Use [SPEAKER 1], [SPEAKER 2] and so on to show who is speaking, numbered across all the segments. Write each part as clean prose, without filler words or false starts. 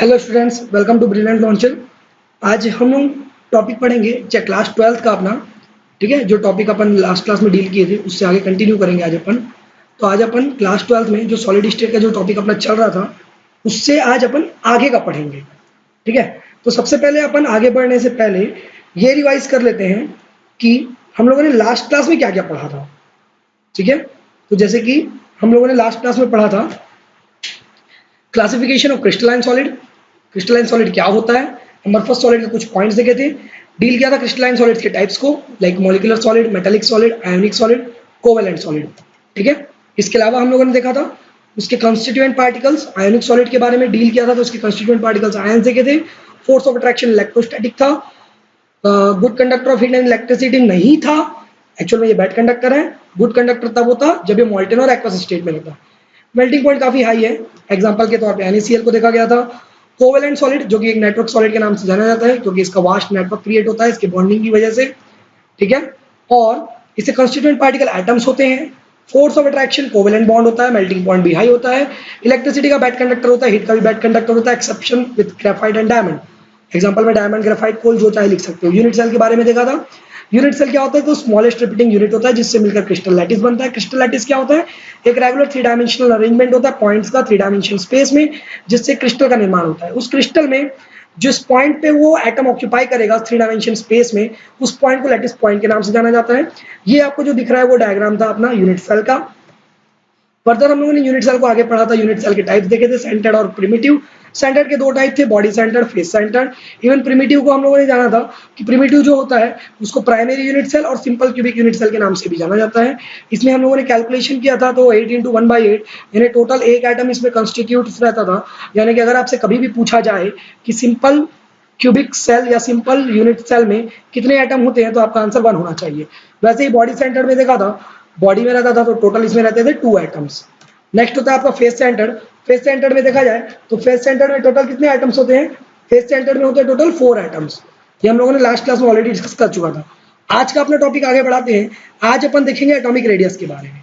[SPEAKER 1] Hello students, welcome to brilliant launcher. आज हम लोग टॉपिक पढ़ेंगे चाहे क्लास 12th का अपना। ठीक है, जो टॉपिक अपन लास्ट क्लास में डील किए थे उससे आगे कंटिन्यू करेंगे आज अपन। तो आज अपन क्लास 12th में जो सॉलिड स्टेट का जो टॉपिक अपना चल रहा था उससे आज अपन आगे का पढ़ेंगे। ठीक है, तो सबसे पहले अपन आगे बढ़ने से पहले ये रिवाइज कर लेते हैं कि हम लोगों ने लास्ट क्लास में क्या क्या पढ़ा था। ठीक है, तो जैसे कि हम लोगों ने लास्ट क्लास में पढ़ा था classification of crystalline solid. Crystalline solid क्या होता है, अमरफस सॉलिड के कुछ पॉइंट्स देखे थे, डील किया था क्रिस्टलाइन सॉलिड्स के टाइप्स को, like molecular solid, metallic solid, ionic solid, covalent solid. ठीक है, इसके अलावा हम लोगों ने देखा था उसके कंस्टिट्यूएंट पार्टिकल्स। आयोनिक सॉलिड के बारे में डील किया था तो उसके कंस्टिट्यूएंट पार्टिकल्स आयन देखे थे। फोर्स ऑफ अट्रैक्शन इलेक्ट्रोस्टैटिक था। Good conductor of heat and electricity नहीं था, एक्चुअल में ये बैड कंडक्टर है। गुड कंडक्टर तब होता जब ये मॉल्टेन और एक्वस स्टेट में रहता। मेल्टिंग पॉइंट काफी हाई है, एग्जांपल के तौर पे NaCl को देखा गया था। कोवेलेंट सॉलिड जो कि एक नेटवर्क सॉलिड के नाम से जाना जाता है क्योंकि इसका वास्ट नेटवर्क क्रिएट होता है इसके बॉन्डिंग की वजह से। ठीक है, और इससे कंस्टिट्यूएंट पार्टिकल एटम्स होते हैं। Force of attraction covalent bond होता है, मेल्टिंग पॉइंट भी हाई होता है, इलेक्ट्रिसिटी का बैड कंडक्टर होता है, हीट का भी बैड कंडक्टर होता है, exception with graphite and diamond. Example में डायमंड, ग्रेफाइट, कोल जो चाहे लिख सकते हो। यूनिट सेल के बारे में देखा था। यूनिट सेल क्या होता है, तो स्मॉलेस्ट रिपीटिंग यूनिट होता है जिससे मिलकर क्रिस्टल लैटिस बनता है। क्रिस्टल लैटिस क्या होता है, एक रेगुलर 3 डायमेंशनल अरेंजमेंट होता है पॉइंट्स का 3 डायमेंशन स्पेस में, जिससे क्रिस्टल का निर्माण होता है। उस क्रिस्टल में जिस पॉइंट पे वो एटम ऑक्यूपाई करेगा 3 डायमेंशन स्पेस में, उस पॉइंट को लैटिस पॉइंट के नाम से जाना जाता है। ये आपको जो दिख रहा है वो डायग्राम था अपना यूनिट सेल का। फर्दर हम लोगों ने यूनिट सेल को आगे पढ़ा था, यूनिट सेल के टाइप्स देखे थे, सेंटर्ड और प्रिमिटिव। सेंटर्ड के 2 टाइप थे, body centred, face centred. Even primitive को हम लोगों ने जाना था कि प्रिमिटिव जो होता है उसको प्राइमरी यूनिट सेल और सिंपल क्यूबिक यूनिट सेल के नाम से भी जाना जाता है। इसमें हम लोगों ने कैलकुलेशन किया था तो 8 × 1/8 यानी टोटल एक एटम इसमें कंस्टिट्यूट रहता था। यानी कि अगर आपसे कभी भी पूछा जाए कि सिंपल क्यूबिक सेल या सिंपल यूनिट सेल में कितने एटम होते हैं तो आपका आंसर 1 होना चाहिए। वैसे ही बॉडी सेंटर में देखा था, बॉडी में रहता था तो टोटल इसमें रहते थे 2 एटम्स। नेक्स्ट होता है आपका फेस सेंटर्ड। फेस सेंटर्ड में देखा जाए तो फेस सेंटर्ड में टोटल कितने एटम्स होते हैं, फेस सेंटर्ड में होते हैं टोटल 4 एटम्स। ये हम लोगों ने लास्ट क्लास में ऑलरेडी डिस्कस कर चुका था। आज का अपना टॉपिक आगे बढ़ाते हैं। आज अपन देखेंगे एटॉमिक रेडियस के बारे में।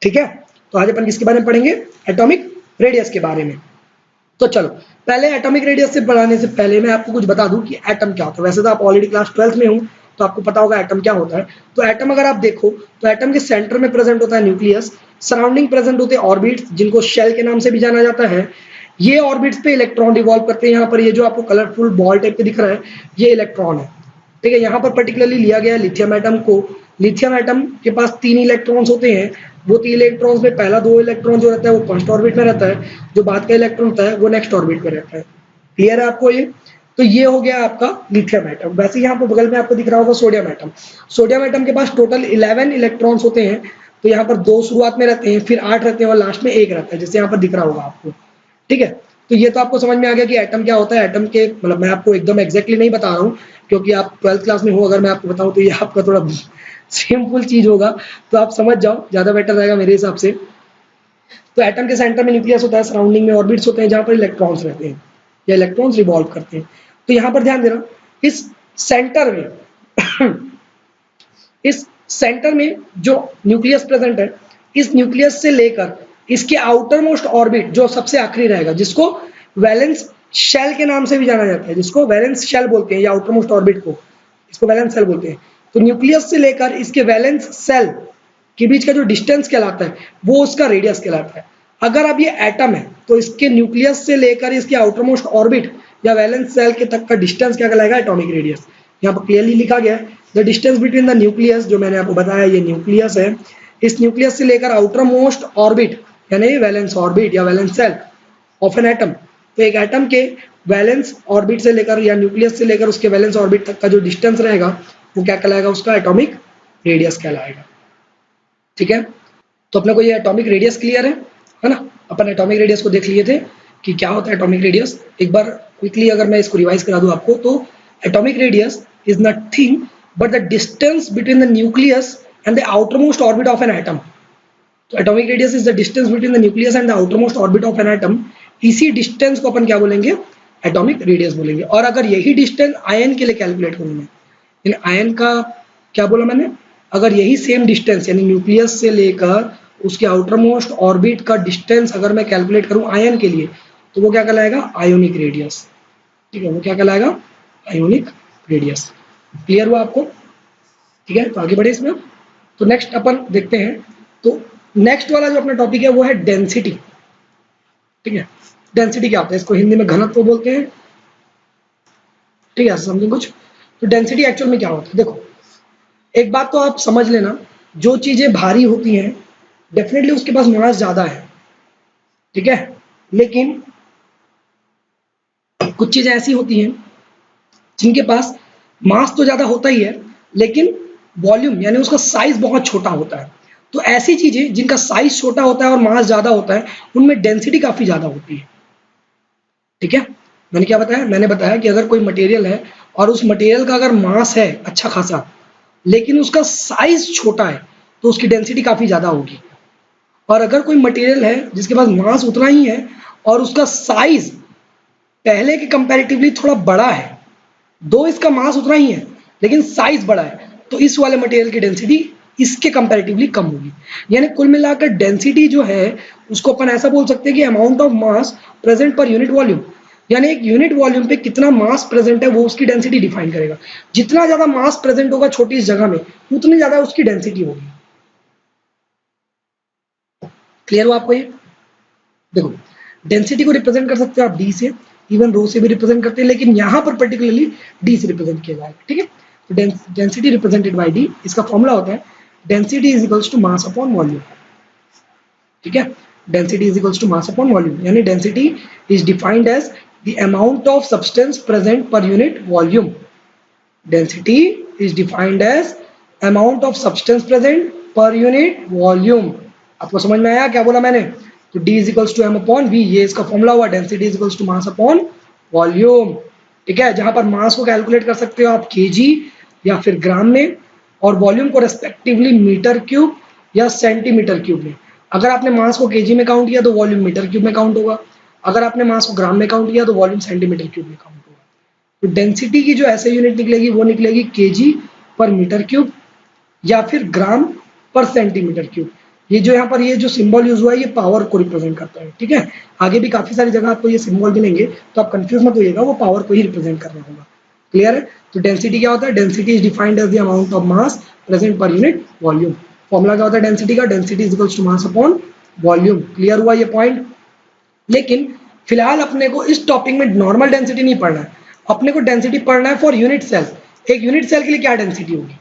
[SPEAKER 1] ठीक है, तो आज अपन किसके बारे में पढ़ेंगे, एटॉमिक रेडियस के बारे में। तो चलो पहले एटॉमिक रेडियस से बढ़ाने से पहले मैं आपको कुछ बता दूं कि एटम क्या होता है। वैसे तो आप ऑलरेडी क्लास 12th में हो तो आपको पता होगा एटम क्या होता है। तो एटम अगर आप देखो तो एटम के सेंटर में प्रेजेंट होता है न्यूक्लियस, सराउंडिंग प्रेजेंट होते हैं ऑर्बिट्स जिनको शेल के नाम से भी जाना जाता है। ये ऑर्बिट्स पे इलेक्ट्रॉन रिवॉल्व करते हैं। यहाँ पर ये जो आपको कलरफुल बॉल टाइप के दिख रहा है ये इलेक्ट्रॉन है। ठीक है, यहाँ पर पर्टिकुलरली लिया गया है लिथियम एटम को। लिथियम एटम के पास 3 इलेक्ट्रॉन्स होते हैं। वो 3 इलेक्ट्रॉन्स में पहला 2 इलेक्ट्रॉन जो रहता है वो फर्स्ट ऑर्बिट में रहता है, जो बाद का इलेक्ट्रॉन होता है वो नेक्स्ट ऑर्बिट में रहता है। क्लियर है आपको ये? तो ये हो गया आपका लिथियम एटम। वैसे यहाँ पर बगल में आपको दिख रहा होगा सोडियम एटम। सोडियम एटम के पास टोटल 11 इलेक्ट्रॉन्स होते हैं। तो यहाँ पर 2 शुरुआत में रहते हैं, फिर 8 रहते हैं और लास्ट में 1 रहता है, जैसे यहाँ पर दिख रहा होगा आपको। ठीक है, तो ये तो आपको समझ में आ गया कि एटम क्या होता है। एटम के मतलब मैं आपको एकदम एग्जैक्टली नहीं बता रहा हूँ क्योंकि आप 12th क्लास में हो, अगर मैं आपको बताऊँ तो ये आपका थोड़ा सिंपल चीज होगा, तो आप समझ जाओ, ज्यादा बेटर रहेगा मेरे हिसाब से। तो एटम के सेंटर में न्यूक्लियस होता है, सराउंडिंग में ऑर्बिट्स होते हैं जहां पर इलेक्ट्रॉन्स रहते हैं या इलेक्ट्रॉन्स रिवॉल्व करते हैं। तो यहाँ पर ध्यान देना, इस सेंटर में इस सेंटर में जो न्यूक्लियस प्रेजेंट है, इस न्यूक्लियस से लेकर इसके आउटर मोस्ट ऑर्बिट जो सबसे आखिरी रहेगा, जिसको वैलेंस शेल के नाम से भी जाना जाता है, जिसको वैलेंस शेल बोलते हैं, या आउटर मोस्ट ऑर्बिट को इसको वैलेंस शेल बोलते हैं। तो न्यूक्लियस से लेकर इसके वैलेंस शेल के बीच का जो डिस्टेंस कहलाता है वो उसका रेडियस कहलाता है। अगर अब ये एटम है तो इसके न्यूक्लियस से लेकर इसके आउटर मोस्ट ऑर्बिट या वैलेंस शेल के तक का डिस्टेंस क्या कहलाएगा, एटॉमिक रेडियस। यहाँ पर क्लियरली लिखा गया है the distance between the nucleus, जो मैंने आपको बताया ये न्यूक्लियस है, इस न्यूक्लियस से लेकर आउटर मोस्ट ऑर्बिट यानी वैलेंस ऑर्बिट या valence shell of an atom. तो एक एटम के वैलेंस ऑर्बिट से लेकर या न्यूक्लियस से लेकर उसके वैलेंस ऑर्बिट तक का जो डिस्टेंस रहेगा वो क्या कहलाएगा, उसका एटॉमिक रेडियस कहलाएगा। ठीक है, तो अपने को ये एटॉमिक रेडियस क्लियर है ना। अपन एटॉमिक रेडियस को देख लिए थे कि क्या होता है एटॉमिक रेडियस। एक बार क्विकली अगर मैं इसको रिवाइज करा दूं आपको, तो atomic radius is nothing but the distance between the nucleus and the outermost orbit of an atom. तो atomic radius is the distance between the nucleus and the outermost orbit of an atom. इसी distance को अपन क्या बोलेंगे, atomic radius बोलेंगे। और अगर यही डिस्टेंस आयन के लिए कैलकुलेट करूँ मैं, इन आयन का क्या बोला मैंने, अगर यही सेम डिस्टेंस यानी न्यूक्लियस से लेकर उसके आउटर मोस्ट ऑर्बिट का डिस्टेंस अगर मैं कैलकुलेट करूं आयन के लिए, तो वो क्या कहलाएगा, आयोनिक रेडियस। ठीक है, वो क्या कहलाएगा, आयोनिक रेडियस। क्लियर हुआ आपको? ठीक है, तो आगे बढ़े इसमें। तो नेक्स्ट अपन देखते हैं, तो नेक्स्ट वाला जो अपना टॉपिक है वो है डेंसिटी। ठीक है, डेंसिटी क्या होता है, इसको हिंदी में घनत्व बोलते हैं। ठीक है, समझें कुछ। तो डेंसिटी एक्चुअल में क्या होता है, देखो एक बात तो आप समझ लेना, जो चीजें भारी होती हैं डेफिनेटली उसके पास मास ज्यादा है। ठीक है, लेकिन कुछ चीजें ऐसी होती हैं जिनके पास मास तो ज्यादा होता ही है, लेकिन वॉल्यूम यानी उसका साइज बहुत छोटा होता है। तो ऐसी चीजें जिनका साइज छोटा होता है और मास ज्यादा होता है, उनमें डेंसिटी काफी ज्यादा होती है। ठीक है, मैंने क्या बताया, मैंने बताया कि अगर कोई मटेरियल है और उस मटेरियल का अगर मास है अच्छा खासा, लेकिन उसका साइज छोटा है, तो उसकी डेंसिटी काफी ज्यादा होगी। और अगर कोई मटेरियल है जिसके पास मास उतना ही है और उसका साइज पहले के कंपैरेटिवली थोड़ा बड़ा है, दो इसका मास उतना ही है लेकिन साइज बड़ा है, तो इस वाले मटेरियल की डेंसिटी इसके कंपैरेटिवली कम होगी। यानी कुल मिलाकर डेंसिटी जो है उसको अपन ऐसा बोल सकते हैं कि amount of mass present per unit volume, यानी एक यूनिट वॉल्यूम पे कितना मास प्रेजेंट है वो उसकी डेंसिटी डिफाइन करेगा। जितना ज्यादा मास प्रेजेंट होगा छोटी इस जगह में, उतनी ज्यादा उसकी डेंसिटी होगी। क्लियर हुआ आपको ये? देखो, डेंसिटी को रिप्रेजेंट कर सकते हो आप डी से, इवन रो से भी रिप्रेजेंट करते हैं, लेकिन यहां पर पर्टिकुलरली डी से रिप्रेजेंट किया जाएगा। ठीक है, तो डेंसिटी रिप्रेजेंटेड बाय डी, इसका फॉर्मूला होता है density is equals to mass upon volume. ठीक है, density is equals to mass upon volume, यानी density is defined as the amount of substance present per unit volume. Density is defined as amount of substance present per unit volume. आपको समझ में आया क्या बोला मैंने? तो D is equals to M upon V, ये इसका फॉर्मूला हुआ, density is equals to mass upon volume. ठीक है, जहां पर मास को कैलकुलेट कर सकते हो आप केजी या फिर ग्राम में, और वॉल्यूम को रेस्पेक्टिवली मीटर क्यूब या सेंटीमीटर क्यूब में। अगर आपने मास को केजी में काउंट किया तो वॉल्यूम मीटर क्यूब में काउंट होगा, अगर आपने मास को ग्राम में काउंट किया तो वॉल्यूम सेंटीमीटर क्यूब में काउंट होगा। तो डेंसिटी की जो ऐसे यूनिट निकलेगी वो निकलेगी केजी पर मीटर क्यूब या फिर ग्राम पर सेंटीमीटर क्यूब। ये जो यहाँ पर ये जो सिंबल यूज हुआ है ये पावर को रिप्रेजेंट करता है। ठीक है, आगे भी काफी सारी जगह आपको ये सिंबल मिलेंगे तो आप कंफ्यूज मत होइएगा, वो पावर को ही रिप्रेजेंट कर रहा होगा। क्लियर है? तो डेंसिटी क्या होता है? Density is defined as the amount of mass present per unit volume. Formula क्या होता है डेंसिटी का? Density is equals to mass upon volume. Clear हुआ ये पॉइंट? लेकिन फिलहाल अपने को इस टॉपिक में नॉर्मल डेंसिटी नहीं पढ़ना है, अपने को डेंसिटी पढ़ना है फॉर यूनिट सेल। एक यूनिट सेल के लिए क्या डेंसिटी होगी?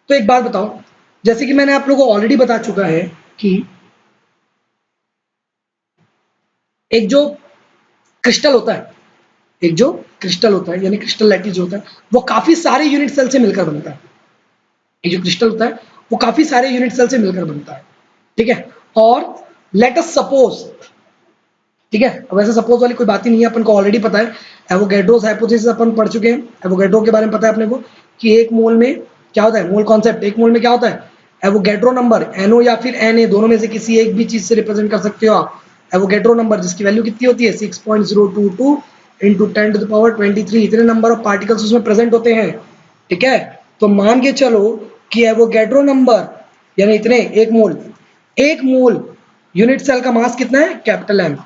[SPEAKER 1] तो एक बात बताओ, जैसे कि मैंने आप लोगों को ऑलरेडी बता चुका है कि एक जो क्रिस्टल होता है, एक जो क्रिस्टल होता है यानी क्रिस्टल लैटिस जो होता है, वो काफी सारे यूनिट सेल से मिलकर बनता है। एक जो क्रिस्टल होता है वो काफी सारे यूनिट सेल से मिलकर बनता है। ठीक है, और लेट अस सपोज, ठीक है, अब ऐसे सपोज वाली कोई बात ही नहीं है, अपन को ऑलरेडी पता है, एवोगैड्रोस हाइपोथेसिस अपन पढ़ चुके हैं। एवोगैड्रो के बारे में पता है अपने को कि एक मोल में क्या होता है, मोल कॉन्सेप्ट, एक मोल में क्या होता है, एवोगैड्रो नंबर, एनओ या फिर एनए दोनों में से किसी एक भी चीज से रिप्रेजेंट कर सकते हो आप एवोगैड्रो नंबर, जिसकी वैल्यू कितनी होती है 6.022 इंटू 10⁻23। इतने नंबर ऑफ पार्टिकल्स उसमें प्रेजेंट होते हैं। ठीक है, तो मान के चलो कि एवोगैड्रो नंबर यानी इतने, एक मोल यूनिट सेल का मास कितना है, capital M.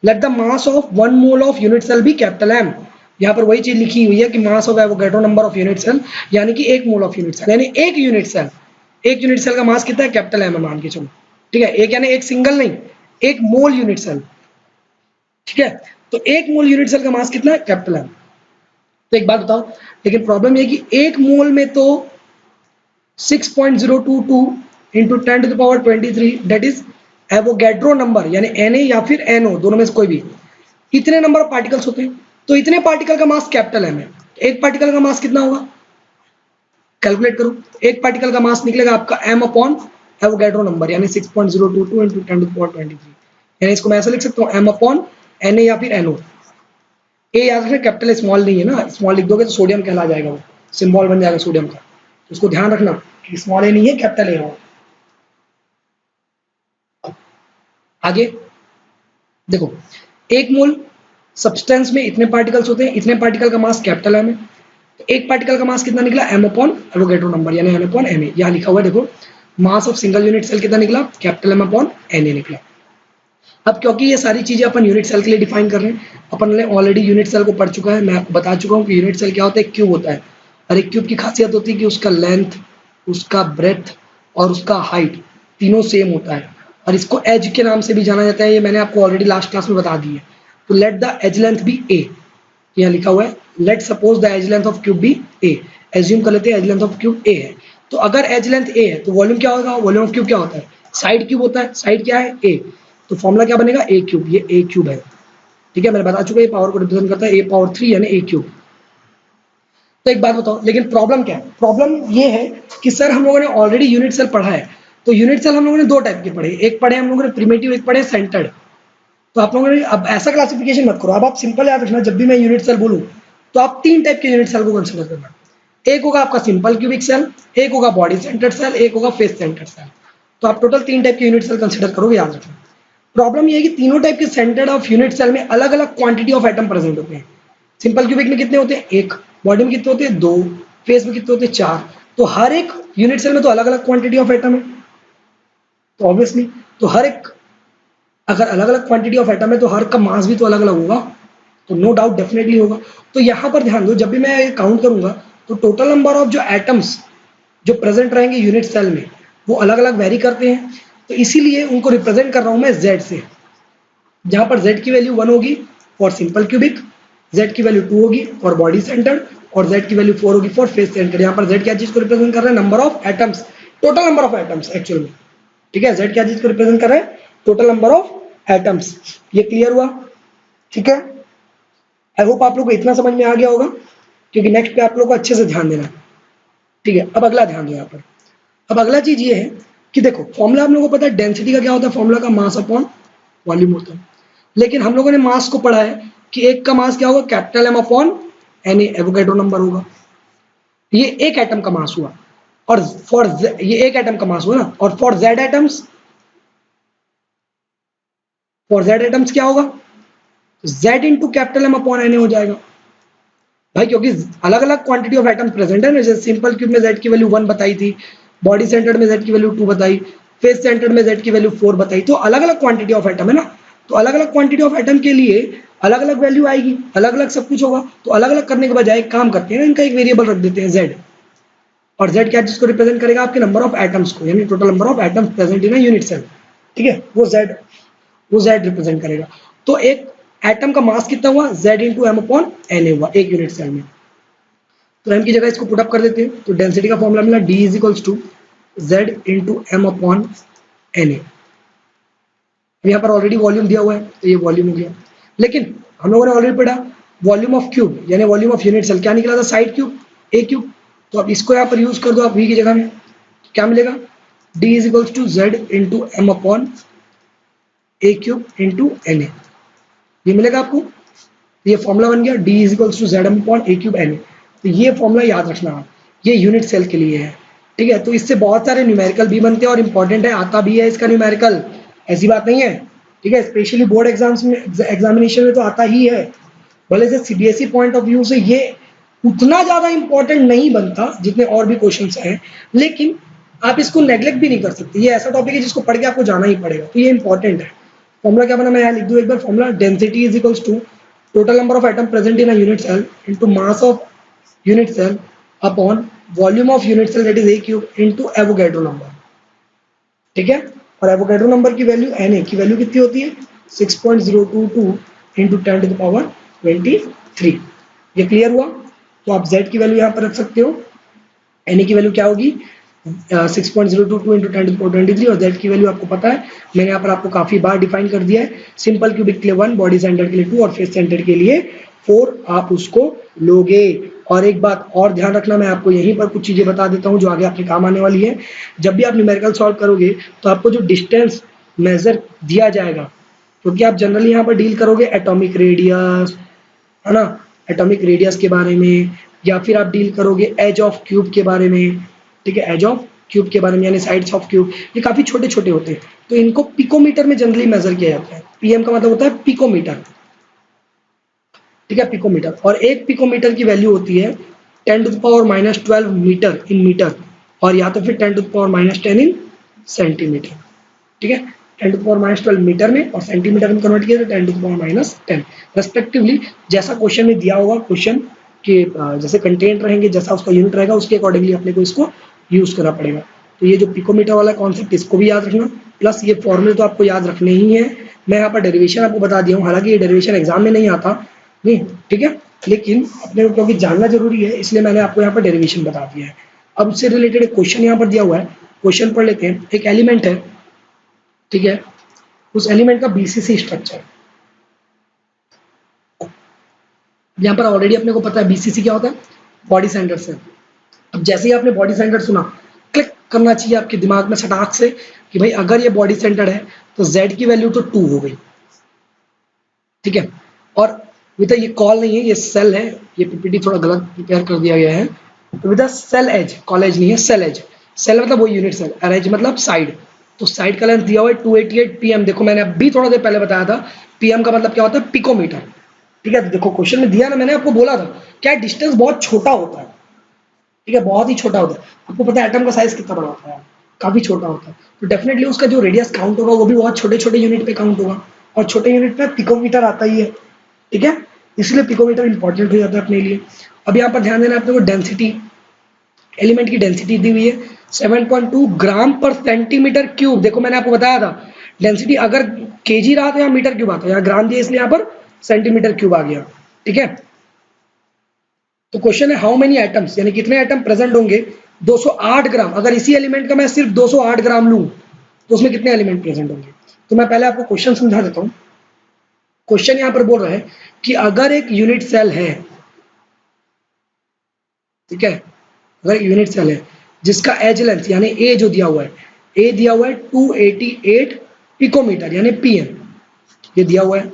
[SPEAKER 1] Let the mass of one mole of unit cell भी कैपिटल एम। यहाँ पर वही चीज लिखी हुई है कि mass of Avogadro number of unit cell, यानी कि एक मोल ऑफ यूनिट सेल, यानी एक यूनिट सेल का मास कितना है, कैपिटल एम मान के चलो। ठीक है, एक यानी एक सिंगल नहीं, एक मोल यूनिट सेल। ठीक है, तो एक मोल यूनिट सेल का मास कितना है, कैपिटल एम। तो एक बात बताओ, लेकिन प्रॉब्लम ये कि एक मोल में तो 6.022 into 10⁻23 that is Avogadro number यानी Na या फिर NO दोनों में से कोई भी, इतने नंबर ऑफ पार्टिकल्स होते हैं, तो इतने पार्टिकल का मास कैपिटल एम है। एक पार्टिकल का मास कितना होगा, कैलकुलेट करो। एक पार्टिकल का मास निकलेगा आपका m अपॉन एवोगैड्रो नंबर यानी 6.022 इंटू 10⁻23, यानी इसको मैं ऐसा लिख सकता हूँ m अपॉन Na या फिर NO। ए याद रखना कैपिटल स्मॉल नहीं है ना, स्मॉल लिख दोगे तो सोडियम कहला जाएगा, वो सिंबल बन जाएगा सोडियम का, तो उसको ध्यान रखना कि स्मॉल ए नहीं है, कैपिटल ए हो। आगे देखो, एक मोल सब्सटेंस में इतने पार्टिकल्स होते हैं, इतने पार्टिकल का मास कैपिटल एम है, तो एक पार्टिकल का मास कितना निकला, m अपॉन एवोगैड्रो नंबर यानी n अपॉन Na। यहाँ लिखा हुआ है देखो, mass of single unit cell कितना निकला, कैपिटल M अपॉन Na निकला। अब क्योंकि ये सारी चीज़ें अपन यूनिट सेल के लिए डिफाइन कर रहे हैं, अपन ने ऑलरेडी यूनिट सेल को पढ़ चुका है, मैं आपको बता चुका हूँ कि यूनिट सेल क्या होता है, एक क्यूब होता है, और एक क्यूब की खासियत होती है कि उसका लेंथ, उसका ब्रेथ और उसका हाइट तीनों सेम होता है, और इसको एज के नाम से भी जाना जाता है, ये मैंने आपको ऑलरेडी लास्ट क्लास में बता दी है। तो let the edge length be A, यहाँ लिखा हुआ है let suppose the edge length of cube be A, assume कर लेते हैं edge length of cube A है, तो अगर एज लेंथ ए है तो वॉल्यूम क्या होगा, वॉल्यूम ऑफ क्यूब क्या होता है, साइड क्यूब होता है, साइड क्या है ए, तो फॉर्मूला क्या बनेगा ए क्यूब, ये ए क्यूब है, ठीक है, मैंने बता चुका ये पावर को रिप्रेजेंट करता है ए पावर 3 यानी ए क्यूब। तो एक बात बताओ, लेकिन प्रॉब्लम क्या है, प्रॉब्लम ये है कि सर हम लोगों ने ऑलरेडी यूनिट सेल पढ़ा है, तो यूनिट सेल हम लोगों ने दो टाइप के पढ़े, एक पढ़े हम लोगों ने प्रिमिटिव, एक पढ़े सेंटर्ड। तो आप लोगों ने अब ऐसा क्लासिफिकेशन मत करो, अब आप सिंपल याद रखना, जब भी मैं यूनिट सेल बोलूँ तो आप तीन टाइप के यूनिट सेल को कंसिडर करना, एक होगा आपका सिंपल क्यूबिक सेल, एक होगा बॉडी सेंटर्ड सेल, एक होगा फेस सेंटर्ड सेल। तो आप टोटल तीन टाइप के यूनिट सेल कंसिडर करोगे, याद रखना। प्रॉब्लम ये है कि तीनों टाइप के सेंटर्ड ऑफ यूनिट सेल में अलग अलग क्वांटिटी ऑफ एटम प्रेजेंट होते हैं। सिंपल क्यूबिक में कितने होते हैं, एक, बॉडी में कितने होते हैं, दो, फेस में कितने होते हैं, चार। तो हर एक यूनिट सेल में तो अलग अलग क्वांटिटी ऑफ एटम है, तो ऑब्वियसली तो हर एक, अगर अलग अलग क्वांटिटी ऑफ एटम है तो हर का मास भी तो अलग अलग होगा, तो नो डाउट डेफिनेटली होगा। तो यहाँ पर ध्यान दो, जब भी मैं काउंट करूंगा तो टोटल नंबर ऑफ जो एटम्स जो प्रेजेंट रहेंगे यूनिट सेल में वो अलग अलग वेरी करते हैं, तो इसीलिए उनको रिप्रेजेंट कर रहा हूं मैं z से, जहां पर z की वैल्यू 1 होगी फॉर सिंपल क्यूबिक, z की वैल्यू 2 होगी फॉर बॉडी सेंटर्ड, और z की वैल्यू 4 होगी फॉर फेस सेंटर्ड। यहाँ पर z क्या चीज को रिप्रेजेंट कर रहा है, number of atoms, total number of atoms actual में, ठीक है, z क्या चीज को रिप्रेजेंट कर रहा है, टोटल नंबर ऑफ एटम्स। ये क्लियर हुआ, ठीक है, आई होप आप लोग को इतना समझ में आ गया होगा, क्योंकि नेक्स्ट पे आप लोग को अच्छे से ध्यान देना है, ठीक है। अब अगला ध्यान दो यहाँ पर, अब अगला चीज ये है कि देखो फॉर्मूला हम लोगों को पता है डेंसिटी का क्या होता है, फॉर्मूला का मास अपॉन वॉल्यूम होता है, लेकिन हम लोगों ने मास को पढ़ा है कि एक का मास क्या होगा, capital M upon N, Avogadro number होगा, ये एक एटम का मास हुआ, और फॉर ये एक एटम का मास हुआ ना, और for Z atoms, for Z atoms क्या होगा, z into capital M upon N हो जाएगा भाई, क्योंकि अलग अलग क्वांटिटी ऑफ एटम्स प्रेजेंट है ना, जैसे सिंपल क्यूब में z की वैल्यू 1 बताई थी, बॉडी सेंटर्ड में z की वैल्यू 2 बताई, फेस सेंटर्ड में z की वैल्यू 4 बताई, तो अलग अलग क्वांटिटी ऑफ एटम है ना, तो अलग अलग क्वांटिटी ऑफ एटम के लिए अलग अलग वैल्यू आएगी, अलग अलग सब कुछ होगा, तो अलग अलग करने के बजाय एक काम करते हैं ना, इनका एक वेरिएबल रख देते हैं z, और z क्या जिसको रिप्रेजेंट करेगा, आपके नंबर ऑफ एटम्स को, यानी total number of atoms present in unit cell, ठीक है, वो z रिप्रेजेंट करेगा। तो एक एटम का मास कितना हुआ, z into M upon N हुआ एक यूनिट सेल में, तो m की जगह इसको पुटअप कर देते हैं, तो डेंसिटी का फॉर्मूला मिला d is equals to z into M upon N. यहाँ पर ऑलरेडी वॉल्यूम दिया हुआ है तो ये वॉल्यूम हो गया, लेकिन हम लोगों ने ऑलरेडी पढ़ा वॉल्यूम ऑफ क्यूब यानी वॉल्यूम ऑफ यूनिट सेल क्या निकला था, साइड क्यूब ए क्यूब, तो अब इसको यहाँ पर यूज कर दो आप v की जगह में, क्या मिलेगा, d is equals to z into M upon a cube into N, ये मिलेगा आपको, ये फॉर्मूला बन गया d is equals to z upon a cube N. तो ये फॉर्मूला याद रखना आप, ये यूनिट सेल के लिए है, ठीक है। तो इससे बहुत सारे न्यूमेरिकल भी बनते हैं और इंपॉर्टेंट है, आता भी है इसका न्यूमेरिकल, ऐसी बात नहीं है, ठीक है, स्पेशली बोर्ड एग्जाम्स में, एग्जामिनेशन में तो आता ही है, भले से सीबीएसई पॉइंट ऑफ व्यू से ये उतना ज़्यादा इंपॉर्टेंट नहीं बनता जितने और भी क्वेश्चन हैं, लेकिन आप इसको नेग्लेक्ट भी नहीं कर सकते, ये ऐसा टॉपिक है जिसको पढ़ के आपको जाना ही पड़ेगा, तो ये इंपॉर्टेंट है। फॉर्मूला क्या बना, मैं यहाँ लिख दूँ एक बार, formula density is equals to total number of atom present in a unit cell into mass of unit cell upon volume of unit cell that is A cube into Avogadro number, ठीक है। और Avogadro number की value Na की value कितनी होती है, 6.022 into 10 to the power 23। ये clear हुआ, तो आप z की वैल्यू यहाँ पर रख सकते हो, Na की वैल्यू क्या होगी 6.022 इंटू 10 टू द पावर 23, और z की वैल्यू आपको पता है, मैंने यहाँ पर आपको काफी बार डिफाइन कर दिया है, सिंपल क्यूबिक के लिए 1, बॉडी सेंटर के लिए 2 और फेस सेंटर के लिए 4 आप उसको लोगे। और एक बात और ध्यान रखना, मैं आपको यहीं पर कुछ चीजें बता देता हूँ जो आगे आपके काम आने वाली है। जब भी आप न्यूमेरिकल सॉल्व करोगे तो आपको जो डिस्टेंस मेजर दिया जाएगा, क्योंकि आप जनरली यहाँ पर डील करोगे एटॉमिक रेडियस, है ना, एटॉमिक रेडियस के बारे में, या फिर आप डील करोगे एज ऑफ क्यूब के बारे में, ठीक है, एज ऑफ क्यूब के बारे में यानी साइड्स ऑफ क्यूब, ये काफी छोटे छोटे होते हैं, तो इनको पिकोमीटर में जनरली मेजर किया जाता है, पीएम का मतलब होता है पिकोमीटर, ठीक है, पिकोमीटर, और एक पिकोमीटर की वैल्यू होती है 10 to the power -12 metre in metre, और या तो फिर 10 to the power -10 in centimetre, ठीक है। 10⁻12 मीटर में, और सेंटीमीटर में कन्वर्ट किया तो 10⁻10 रेस्पेक्टिवली। जैसा क्वेश्चन में दिया होगा, क्वेश्चन के जैसे कंटेंट रहेंगे, जैसा उसका यूनिट रहेगा, उसके अकॉर्डिंगली अपने को इसको यूज करना पड़ेगा। तो ये जो पिकोमीटर वाला कॉन्सेप्ट, इसको भी याद रखना, प्लस ये फॉर्मूले तो आपको याद रखने ही है। मैं यहाँ पर डेरिवेशन आपको बता दिया हूँ, हालांकि ये डेरिवेशन एग्जाम में नहीं आता, नहीं, ठीक है, लेकिन अपने को क्योंकि जानना जरूरी है, इसलिए मैंने आपको यहाँ पर डेरिवेशन बता दिया है। अब उससे रिलेटेड एक क्वेश्चन यहाँ पर दिया हुआ है, क्वेश्चन पढ़ लेते हैं। एक एलिमेंट है, ठीक है, उस एलिमेंट का बीसीसी स्ट्रक्चर, यहाँ पर ऑलरेडी अपने को पता है बीसीसी क्या होता है, बॉडी सेंटर से। अब जैसे ही आपने बॉडी सेंटर सुना, क्लिक करना चाहिए आपके दिमाग में सटाक से कि भाई अगर ये बॉडी सेंटर है तो z की वैल्यू तो 2 हो गई, ठीक है। और विद ये कॉल नहीं है, ये सेल है, ये पीपीटी थोड़ा गलत प्रिपेयर कर दिया गया है। तो विद सेल एज, कॉलेज नहीं है, सेल एज, सेल मतलब वो यूनिट सेल, एज मतलब साइड। तो साइड का लेंथ दिया हुआ है 288 पीएम। देखो मैंने अभी थोड़ा देर पहले बताया था, पीएम का मतलब क्या होता है, पिकोमीटर, ठीक है। देखो क्वेश्चन में दिया ना, मैंने आपको बोला था क्या डिस्टेंस बहुत छोटा होता है, ठीक है, बहुत ही छोटा होता है। आपको पता है एटम का साइज कितना बड़ा होता है, काफी छोटा होता है। तो डेफिनेटली उसका जो रेडियस काउंट होगा वो भी बहुत छोटे छोटे यूनिट पे काउंट होगा, और छोटे यूनिट पे पिकोमीटर आता ही है, ठीक है। इसलिए पिकोमीटर इंपॉर्टेंट हो जाता है अपने लिए। अब यहाँ पर ध्यान देना अपने को, डेंसिटी, एलिमेंट की डेंसिटी दी हुई है 7.2 ग्राम पर सेंटीमीटर क्यूब। देखो मैंने आपको बताया था डेंसिटी अगर केजी रहा तो यहाँ मीटर क्यूब आता है, यहाँ ग्राम दिया इसलिए यहाँ पर सेंटीमीटर क्यूब आ गया, ठीक है। तो क्वेश्चन है हाउ मेनी एटम्स, यानी कितने एटम प्रेजेंट होंगे 208 ग्राम। अगर इसी एलिमेंट का मैं सिर्फ 208 ग्राम लूं तो उसमें कितने एलिमेंट प्रेजेंट होंगे। तो मैं पहले आपको क्वेश्चन समझा देता हूं। क्वेश्चन यहां पर बोल रहा है कि अगर एक यूनिट सेल है, ठीक है, अगर यूनिट सेल है जिसका एज लेंथ यानी ए जो दिया हुआ है, ए दिया हुआ है 288 पिकोमीटर यानी पीएम, ये दिया हुआ है,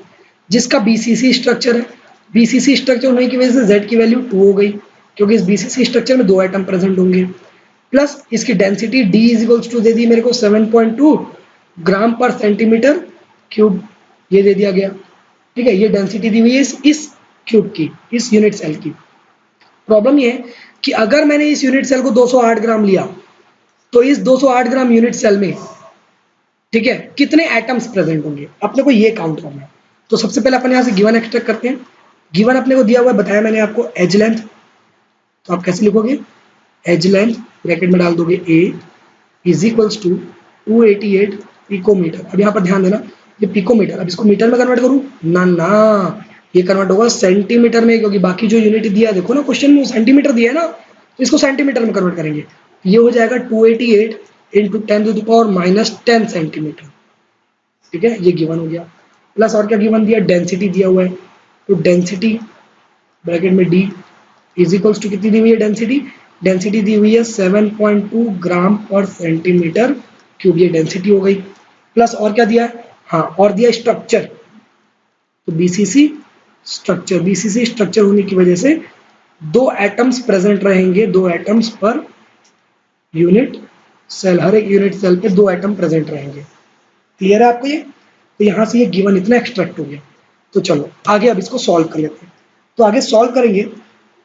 [SPEAKER 1] जिसका बीसीसी स्ट्रक्चर है। बीसीसी स्ट्रक्चर होने की वजह से जेड की वैल्यू 2 हो गई, क्योंकि इस बीसीसी स्ट्रक्चर में 2 एटम प्रेजेंट होंगे, प्लस इसकी density D is equals to दे दी मेरे को 7.2 ग्राम पर सेंटीमीटर क्यूब, ये दे दिया गया, ठीक है। ये डेंसिटी दी हुई है इस क्यूब की, इस यूनिट सेल की। प्रॉब्लम ये है कि अगर मैंने इस यूनिट सेल को 208 ग्राम लिया तो इस 208 ग्राम यूनिट सेल में, ठीक है, कितने एटम्स प्रेजेंट होंगे, अपने को ये काउंट करना है। तो सबसे पहले अपन यहाँ से गिवन एक्सट्रैक्ट करते हैं। गिवन अपने को दिया हुआ है, बताया मैंने आपको, एज लेंथ, तो आप कैसे लिखोगे, एज लेंथ ब्रैकेट में डाल दोगे ए इज इक्वल्स टू 288 पिकोमीटर। अब यहाँ पर ध्यान देना, ये पिकोमीटर, अब इसको मीटर में कन्वर्ट करूँ ना, ना, ये कन्वर्ट होगा सेंटीमीटर में, क्योंकि बाकी जो यूनिट दिया है, देखो ना क्वेश्चन में सेंटीमीटर दिया है ना, तो इसको सेंटीमीटर में कन्वर्ट करेंगे। ये हो जाएगा 288 इंटू 10⁻⁻10 सेंटीमीटर, ठीक है, ये गिवन हो गया। प्लस और क्या गिवन दिया, डेंसिटी दिया हुआ है, तो डेंसिटी ब्रैकेट में डी इज इक्वल्स टू कितनी दी हुई है, डेंसिटी, डेंसिटी दी हुई है 7.2 ग्राम पर सेंटीमीटर क्यूब, ये डेंसिटी हो गई। प्लस और क्या दिया है, हाँ, और दिया स्ट्रक्चर, तो बीसीसी स्ट्रक्चर, बीसीसी स्ट्रक्चर होने की वजह से 2 एटम्स प्रेजेंट रहेंगे, 2 एटम्स पर यूनिट सेल, हर एक यूनिट सेल पे 2 एटम प्रेजेंट रहेंगे। क्लियर है आपको ये। तो यहाँ से ये गिवन इतना एक्सट्रैक्ट हो गया। तो चलो आगे अब इसको सॉल्व कर लेते हैं। तो आगे सॉल्व करेंगे,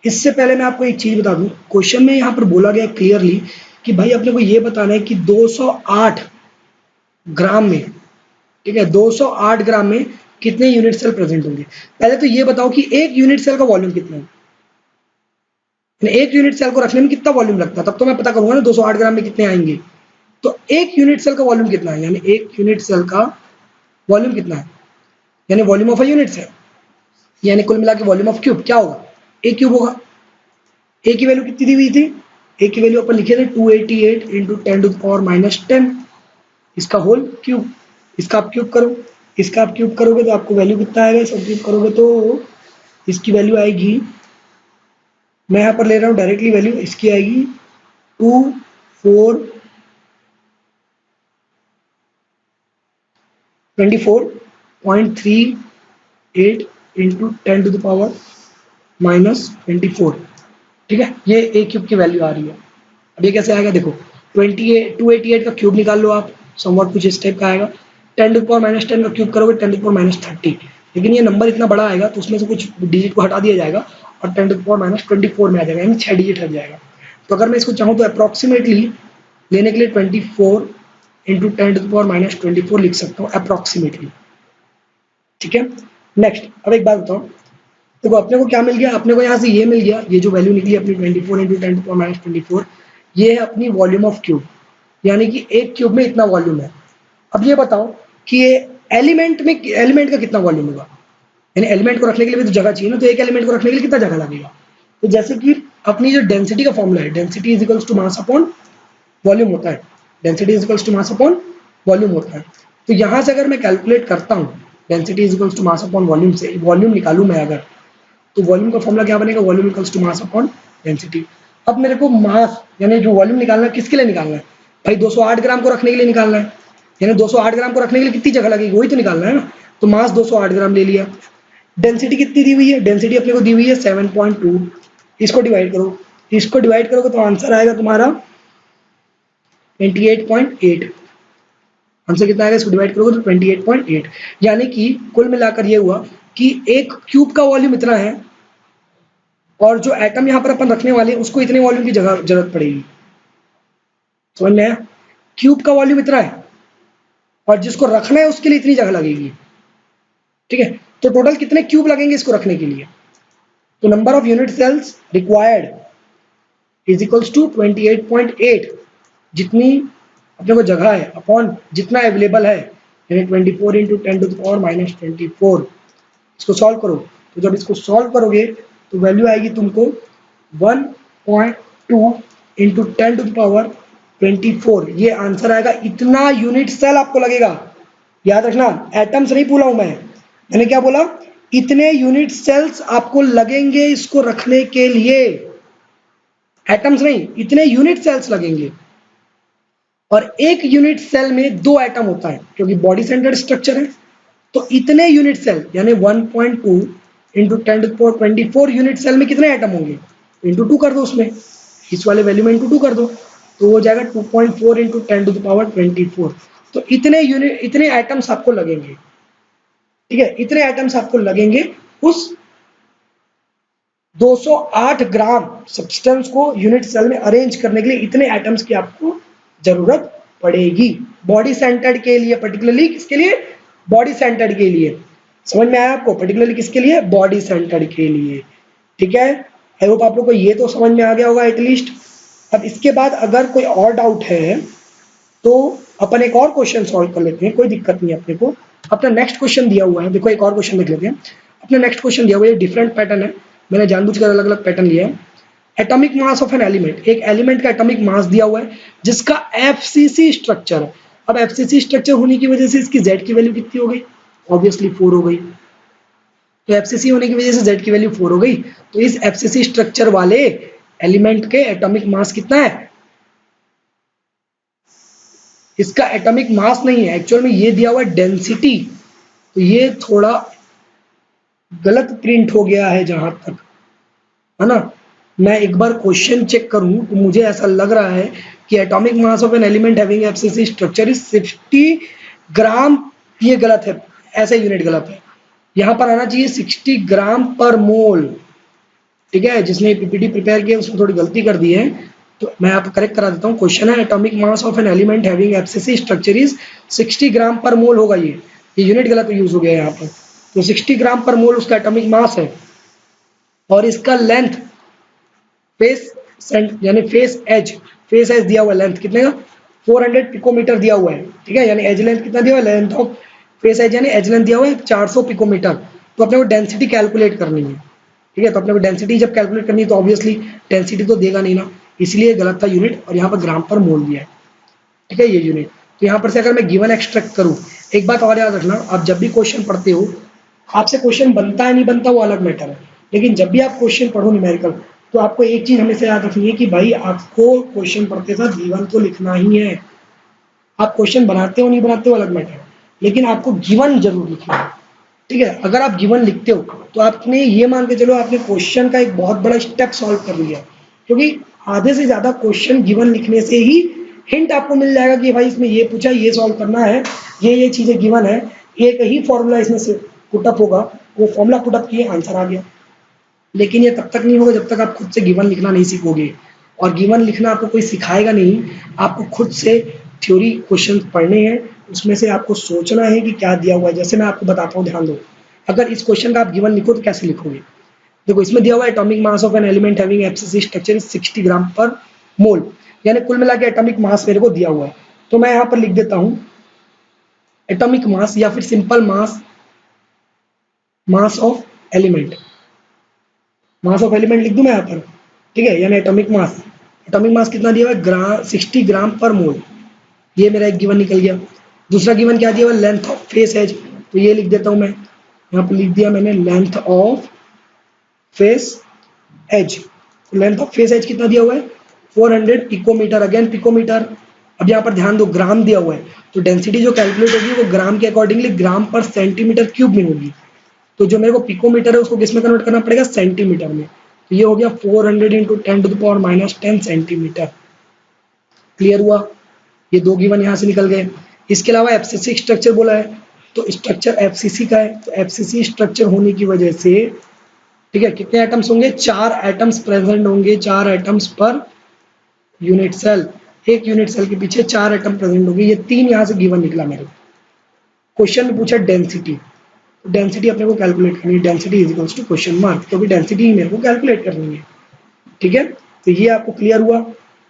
[SPEAKER 1] इससे पहले मैं आपको एक चीज बता दूं, क्वेश्चन में यहाँ पर बोला गया क्लियरली कि भाई अपने को ये बताना है कि 208 ग्राम में, ठीक है, 208 ग्राम में कितने यूनिट सेल प्रेजेंट होंगे। पहले तो ये बताओ कि एक यूनिट सेल का वॉल्यूम कितना है, एक यूनिट सेल को रखने में कितना वॉल्यूम लगता है, तब तो मैं पता करूंगा ना 208 ग्राम में कितने आएंगे। तो एक यूनिट सेल का वॉल्यूम कितना है, यानी एक यूनिट सेल का वॉल्यूम कितना है, यानी volume of a unit cell, यानी कुल मिला के वॉल्यूम ऑफ क्यूब क्या होगा, ए क्यूब होगा। ए की वैल्यू कितनी दी हुई थी, ए की वैल्यू अपन लिखे थे 288 इंटू 10⁻10, इसका होल क्यूब, इसका आप क्यूब करो, इसका आप क्यूब करोगे तो आपको वैल्यू कितना आएगा, इसका क्यूब करोगे तो इसकी वैल्यू आएगी, मैं यहाँ पर ले रहा हूँ डायरेक्टली वैल्यू, इसकी आएगी 24.38 इंटू 10⁻⁻24, ठीक है, ये ए क्यूब की वैल्यू आ रही है। अब ये कैसे आएगा, देखो 288 का क्यूब निकाल लो आप, समवॉट कुछ इस टाइप का आएगा, 10⁻10 का क्यूब करोगे 10⁻30, लेकिन ये नंबर इतना बड़ा आएगा तो उसमें से कुछ डिजिट को हटा दिया जाएगा और 10⁻24 में आ जाएगा, यानी 6 डिजिट हट जाएगा। तो अगर मैं इसको चाहूँ तो अप्रॉक्सीमेटली लेने के लिए 24 इंटू 10⁻⁻24 लिख सकता हूँ अप्रॉक्सीमेटली। ठीक है, नेक्स्ट अब एक बात बताओ, देखो अपने को क्या मिल गया, अपने को यहाँ से ये मिल गया, ये जो वैल्यू निकली अपनी 24 इंटू 10⁻⁻24, ये है अपनी वॉल्यूम ऑफ क्यूब, यानी कि एक क्यूब में इतना वॉल्यूम है। अब ये बताओ कि ये एलिमेंट का कितना वॉल्यूम होगा, यानी एलिमेंट को रखने के लिए भी तो जगह चाहिए ना, तो एक एलिमेंट को रखने के लिए कितना जगह लगेगा। तो जैसे कि अपनी जो डेंसिटी का फॉर्मूला है, density is equals to mass upon volume होता है, density is equals to mass upon volume होता है। तो यहाँ से अगर मैं कैलकुलेट करता हूँ density is equals to mass upon volume से, वॉल्यूम निकालूँ मैं अगर, तो वॉल्यूम का फॉर्मूला क्या बनेगा, volume equals to mass upon density. अब मेरे को मास यानी जो वॉल्यूम निकालना है किसके लिए निकालना है भाई, 208 ग्राम को रखने के लिए निकालना है, यानी 208 ग्राम को रखने के लिए कितनी जगह लगेगी वही तो निकालना है ना। तो मास 208 ग्राम ले लिया, डेंसिटी कितनी दी हुई है, डेंसिटी अपने को दी हुई है 7.2, इसको डिवाइड करो, इसको डिवाइड करोगे तो आंसर आएगा तुम्हारा 28.8, आंसर कितना आएगा, इसको डिवाइड करोगे तो 28.8, यानी कि कुल मिलाकर ये हुआ कि एक क्यूब का वॉल्यूम इतना है और जो एटम यहाँ पर अपन रखने वाले हैं उसको इतने वॉल्यूम की जगह जरूरत पड़ेगी। समझ में आया, क्यूब का वॉल्यूम इतना है और जिसको रखना है उसके लिए इतनी जगह लगेगी। ठीक है, तो टोटल कितने क्यूब लगेंगे इसको रखने के लिए, तो number of unit cells required is equals to 28.8, जितनी अपने को जगह है अपॉन जितना अवेलेबल है, यानी 24 इंटू 10⁻⁻24। इसको सॉल्व करो, तो जब इसको सॉल्व करोगे तो वैल्यू आएगी तुमको 1.2 इंटू 10⁻24, ये आंसर आएगा, इतना यूनिट सेल आपको लगेगा। याद रखना एटम्स नहीं बोला हूं मैंने क्या बोला, इतने यूनिट सेल्स आपको लगेंगे इसको रखने के लिए, एटम्स नहीं, इतने यूनिट सेल्स लगेंगे। और एक यूनिट सेल में 2 एटम होता है क्योंकि बॉडी सेंटर्ड स्ट्रक्चर है, तो इतने यूनिट सेल यानी 1.2 इंटू 10⁻24 यूनिट सेल में कितने एटम होंगे, इंटू 2 कर दो, उसमें इस वाले वैल्यू में इंटू 2 कर दो, तो हो जाएगा 2.4 इंटू 10⁻24। तो इतने एटम्स आपको लगेंगे। ठीक है, इतने एटम्स आपको लगेंगे उस 208 ग्राम सब्सटेंस को यूनिट सेल में अरेंज करने के लिए, इतने एटम्स की आपको जरूरत पड़ेगी बॉडी सेंटर्ड के लिए, पर्टिकुलरली किसके लिए, बॉडी सेंटर्ड के लिए। समझ में आया आपको, पर्टिकुलरली किसके लिए, बॉडी सेंटर्ड के लिए। ठीक है, आई होप आप लोग को ये तो समझ में आ गया होगा एटलीस्ट। अब इसके बाद अगर कोई और डाउट है तो अपन एक और क्वेश्चन सॉल्व कर लेते हैं, कोई दिक्कत नहीं है अपने को। अपना नेक्स्ट क्वेश्चन दिया हुआ है, देखो एक और क्वेश्चन देख लेते हैं। अपना नेक्स्ट क्वेश्चन दिया हुआ है, डिफरेंट पैटर्न है, मैंने जानबूझकर अलग अलग पैटर्न लिया है। Atomic mass of an element, एक एलिमेंट का एटॉमिक मास दिया हुआ है जिसका एफसीसी स्ट्रक्चर है। अब एफसीसी स्ट्रक्चर होने की वजह से इसकी जेड की वैल्यू कितनी हो गई, ऑब्वियसली 4 हो गई। तो एफसीसी होने की वजह से जेड की वैल्यू 4 हो गई, तो इस एफसीसी स्ट्रक्चर वाले एलिमेंट के एटॉमिक मास कितना है, इसका एटॉमिक मास नहीं है, एक्चुअल में ये दिया हुआ है डेंसिटी, तो ये थोड़ा गलत प्रिंट हो गया है जहां तक, है ना। मैं एक बार क्वेश्चन चेक करूं तो मुझे ऐसा लग रहा है कि atomic mass of an element having FCC structure is 60 ग्राम, ये गलत है, ऐसा यूनिट गलत है, यहां पर आना चाहिए 60 ग्राम पर मोल। ठीक है, जिसने पीपीटी प्रिपेयर किया उसने थोड़ी गलती कर दी है, तो मैं आपको करेक्ट करा देता हूँ। क्वेश्चन है atomic mass of an element having FCC structure is 60 ग्राम पर मोल होगा, ये यूनिट गलत यूज हो गया है यहाँ पर। तो 60 ग्राम पर मोल उसका एटॉमिक मास है और इसका लेंथ फेस यानी फेस एज दिया हुआ है, लेंथ कितने का 400 पिकोमीटर दिया हुआ है। ठीक है, यानी एज लेंथ कितना दिया हुआ है, लेंथ ऑफ फेस एज यानी एज लेंथ दिया हुआ है 400 पिकोमीटर। तो अपने को डेंसिटी कैलकुलेट करनी है। ठीक है, तो अपने को डेंसिटी जब कैलकुलेट करनी है तो ऑब्वियसली डेंसिटी तो देगा नहीं ना, इसलिए गलत था यूनिट, और यहाँ पर ग्राम पर मोल दिया है। ठीक है, ये यूनिट, तो यहाँ पर से अगर मैं गिवन एक्सट्रैक्ट करूँ, एक बात और याद रखना, आप जब भी क्वेश्चन पढ़ते हो, आपसे क्वेश्चन बनता है नहीं बनता वो अलग मैटर है, लेकिन जब भी आप क्वेश्चन पढ़ो न्यूमेरिकल, तो आपको एक चीज हमेशा याद रखनी है कि भाई आपको क्वेश्चन पढ़ते साथ गिवन तो लिखना ही है। आप क्वेश्चन बनाते हो नहीं बनाते हो अलग मैटर है, लेकिन आपको गिवन जरूर लिखना है। ठीक है, अगर आप गिवन लिखते हो तो आपने ये मान के चलो आपने क्वेश्चन का एक बहुत बड़ा स्टेप सॉल्व कर लिया, क्योंकि आधे से ज्यादा क्वेश्चन गिवन लिखने से ही हिंट आपको मिल जाएगा कि भाई इसमें ये पूछा, ये सॉल्व करना है, ये चीजें गिवन है, एक ही फॉर्मूला इसमें से पुटअप होगा, वो फॉर्मूला पुटअप किए आंसर आ गया। लेकिन ये तब तक नहीं होगा जब तक आप खुद से गिवन लिखना नहीं सीखोगे, और गिवन लिखना आपको कोई सिखाएगा नहीं, आपको खुद से थ्योरी क्वेश्चन पढ़ने हैं, उसमें से आपको सोचना है कि क्या दिया हुआ है। जैसे मैं आपको बताता हूँ, ध्यान दो, अगर इस क्वेश्चन का आप गिवन लिखो तो कैसे लिखोगे। देखो इसमें दिया हुआ है atomic mass of an element having FCC structure 60 ग्राम पर मोल, यानी कुल मिला के एटॉमिक मास मेरे को दिया हुआ है। तो मैं यहाँ पर लिख देता हूँ एटॉमिक मास या फिर simple mass, mass of element, mass of element लिख दूं मैं यहाँ पर, ठीक है, यानी एटॉमिक मास। एटॉमिक मास कितना दिया हुआ है, 60 ग्राम पर मोल, ये मेरा एक गिवन निकल गया। दूसरा गिवन क्या दिया हुआ है, लेंथ ऑफ फेस एज, तो ये लिख देता हूँ मैं, यहाँ पर लिख दिया मैंने length of face edge. Length of face edge कितना दिया हुआ है, 400 पिकोमीटर, अगेन पिकोमीटर। अब यहाँ पर ध्यान दो, ग्राम दिया हुआ है, तो डेंसिटी जो कैलकुलेट होगी वो ग्राम के अकॉर्डिंगली ग्राम पर सेंटीमीटर क्यूब में होगी। तो जो मेरे को पिकोमीटर है उसको किस में कन्वर्ट करना पड़ेगा, सेंटीमीटर में। तो ये हो गया 400 इंटू 10⁻⁻10 सेंटीमीटर। क्लियर हुआ, ये दो गिवन यहाँ से निकल गए। इसके अलावा एफसीसी स्ट्रक्चर बोला है, तो स्ट्रक्चर एफसीसी का है, तो एफसीसी स्ट्रक्चर होने की वजह से, ठीक है, कितने एटम्स होंगे, 4 एटम्स प्रेजेंट होंगे, 4 एटम्स पर यूनिट सेल, एक यूनिट सेल के पीछे 4 एटम प्रेजेंट होंगे। ये 3 यहाँ से गिवन निकला मेरे को। क्वेश्चन में पूछा डेंसिटी, डेंसिटी अपने को कैलकुलेट करनी है, density is equals to question mark, क्योंकि डेंसिटी ही मेरे को कैलकुलेट करनी है। ठीक है, तो ये आपको क्लियर हुआ।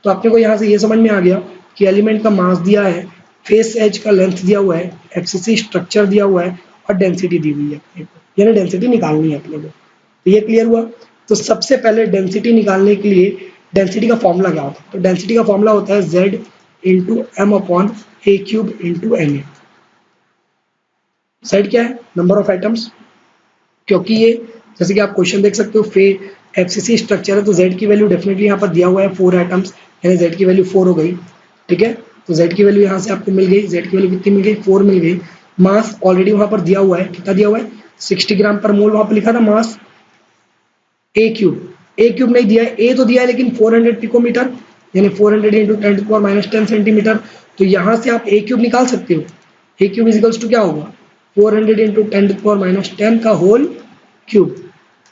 [SPEAKER 1] तो अपने को यहाँ से ये समझ में आ गया कि एलिमेंट का मास दिया है, फेस एज का लेंथ दिया हुआ है, एफसीसी स्ट्रक्चर दिया हुआ है और डेंसिटी दी हुई है अपने को, यानी डेंसिटी निकालनी है अपने को। तो ये क्लियर हुआ। तो सबसे पहले डेंसिटी निकालने के लिए डेंसिटी का फॉर्मूला क्या होता है, तो डेंसिटी का फॉर्मूला होता है Z into M upon a cube into N A. Z क्या है, नंबर ऑफ एटम्स, क्योंकि ये जैसे कि आप क्वेश्चन देख सकते हो एफसीसी स्ट्रक्चर है, तो Z की वैल्यू डेफिनेटली यहाँ पर दिया हुआ है 4 एटम्स, यानी Z की वैल्यू 4 हो गई। ठीक है, तो Z की वैल्यू यहाँ से आपको मिल गई, Z की वैल्यू कितनी मिल गई, 4 मिल गई। मास ऑलरेडी वहाँ पर दिया हुआ है, कितना दिया हुआ है, 60 ग्राम पर मोल वहाँ पर लिखा था मास। ए क्यूब नहीं दिया है, ए तो दिया है लेकिन 400 पिकोमीटर, यानी 400 इंटू 10⁻⁻10 सेंटीमीटर। तो यहाँ से आप ए क्यूब निकाल सकते हो, ए क्यूब इजिकल्स टू क्या होगा, 400 इंटू 10⁻10 का whole cube,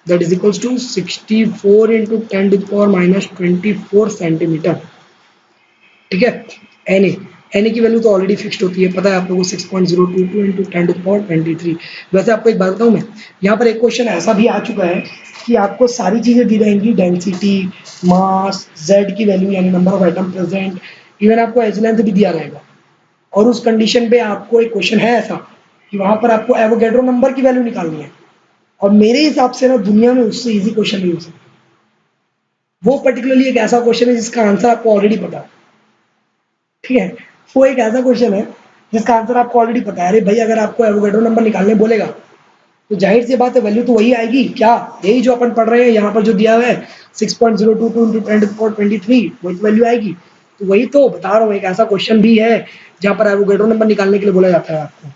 [SPEAKER 1] that is equals to 64 into 10⁻24 centimetre. ठीक है, एन ए की वैल्यू तो ऑलरेडी फिक्स्ड होती है, पता है आप लोगों को, 6.022 इंटू 10⁻23। वैसे आपको एक बात बताऊँ मैं, यहाँ पर एक क्वेश्चन ऐसा भी आ चुका है कि आपको सारी चीज़ें दी रहेंगी, डेंसिटी, मास, जेड की वैल्यू यानी number of atom present, even आपको एज लेंथ भी दिया रहेगा। और उस कंडीशन पे आपको एक क्वेश्चन है ऐसा कि वहाँ पर आपको एवोगैड्रो नंबर की वैल्यू निकालनी है, और मेरे हिसाब से ना दुनिया में उससे ईजी क्वेश्चन नहीं हो सकता। वो पर्टिकुलरली एक ऐसा क्वेश्चन है जिसका आंसर आपको ऑलरेडी पता है। ठीक है, वो एक ऐसा क्वेश्चन है जिसका आंसर आपको ऑलरेडी पता है। अरे भाई, अगर आपको एवोगैड्रो नंबर निकालने बोलेगा तो जाहिर सी बात है वैल्यू तो वही आएगी, क्या, यही जो अपन पढ़ रहे हैं यहाँ पर जो दिया हुआ है 6.022 इंटू 10⁻23, वही वैल्यू आएगी। तो वही तो बता रहा हूँ, एक ऐसा क्वेश्चन भी है जहाँ पर एवोगैड्रो नंबर निकालने के लिए बोला जाता है आपको।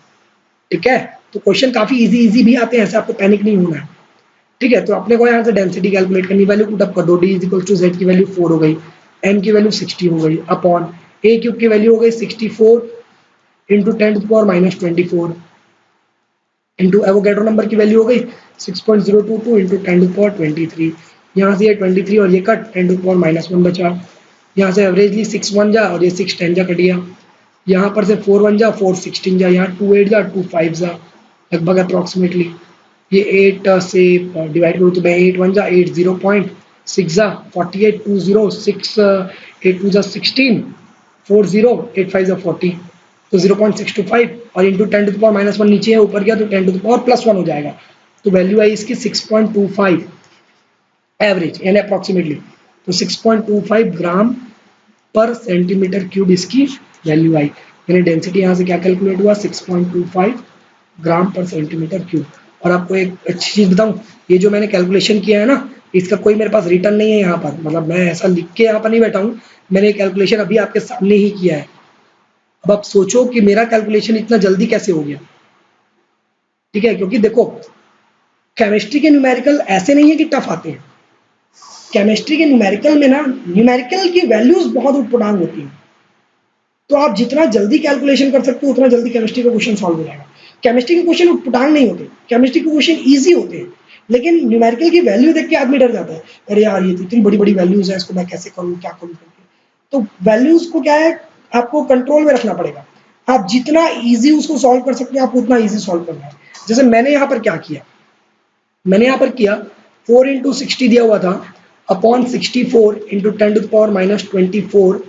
[SPEAKER 1] ठीक है, तो क्वेश्चन काफी इजी भी आते हैं, ऐसे आपको पैनिक नहीं होना है। ठीक है, तो अपने को यहाँ से डेंसिटी कैलकुलेट करनी, वैल्यू पुट अप कर दो, D is equal to Z की वैल्यू 4 हो गई, एम की वैल्यू 60 हो गई, अपॉन ए क्यूब की वैल्यू हो गई 64 इंटू 10⁻24 इंटू एवोगैड्रो नंबर की वैल्यू हो गई 6.022 इंटू 10⁻23। यहाँ से ये 23 और ये कट 10⁻1 बचा। यहाँ से एवरेजली 6 1 जा और ये 6 10 जा कट गया। यहाँ पर से 4 1 जा 4 16 जा, यहाँ 2 8 जा 2 5 जा, लगभग अप्रॉक्सीमेटली। ये 8 से डिवाइड करूँ तो मैं 8 1 जा 8 0.6 जा 48 2 0 6 8 2 जा 16 4 0 8 5 जा 40, तो 0.625 और इंटू 10⁻1 नीचे है, ऊपर गया तो 10⁻+1 हो जाएगा। तो वैल्यू आई इसकी 6.25 एवरेज यानी अप्रॉक्सीमेटली, तो 6.25 ग्राम पर सेंटीमीटर क्यूब इसकी वैल्यू आई, यानी डेंसिटी यहाँ से क्या कैलकुलेट हुआ, 6.25 ग्राम पर सेंटीमीटर क्यूब। और आपको एक अच्छी चीज़ बताऊँ, ये जो मैंने कैलकुलेशन किया है ना, इसका कोई मेरे पास रिटर्न नहीं है यहाँ पर, मतलब मैं ऐसा लिख के यहाँ पर नहीं बैठा हूँ, मैंने कैलकुलेशन अभी आपके सामने ही किया है। अब आप सोचो कि मेरा कैलकुलेशन इतना जल्दी कैसे हो गया। ठीक है, क्योंकि देखो केमिस्ट्री के न्यूमेरिकल ऐसे नहीं है कि टफ आते हैं, केमिस्ट्री के न्यूमेरिकल में ना न्यूमेरिकल की वैल्यूज बहुत उटपटांग होती हैं, तो आप जितना जल्दी कैलकुलेशन कर सकते हो उतना जल्दी केमिस्ट्री का क्वेश्चन सॉल्व हो जाएगा। केमिस्ट्री के क्वेश्चन उटपटांग नहीं होते, केमिस्ट्री के क्वेश्चन ईजी होते हैं, लेकिन न्यूमेरिकल की वैल्यू देख के आदमी डर जाता है, अरे यार ये तो इतनी बड़ी बड़ी वैल्यूज है, इसको मैं कैसे करूँ, क्या करूँ करके। तो वैल्यूज को क्या है, आपको कंट्रोल में रखना पड़ेगा। आप जितना इजी उसको सॉल्व कर सकते हैं आपको उतना इजी सॉल्व करना है। जैसे मैंने यहाँ पर क्या किया, मैंने यहाँ पर किया 4 इंटू 60 दिया हुआ था अपॉन 64 इंटू 10⁻24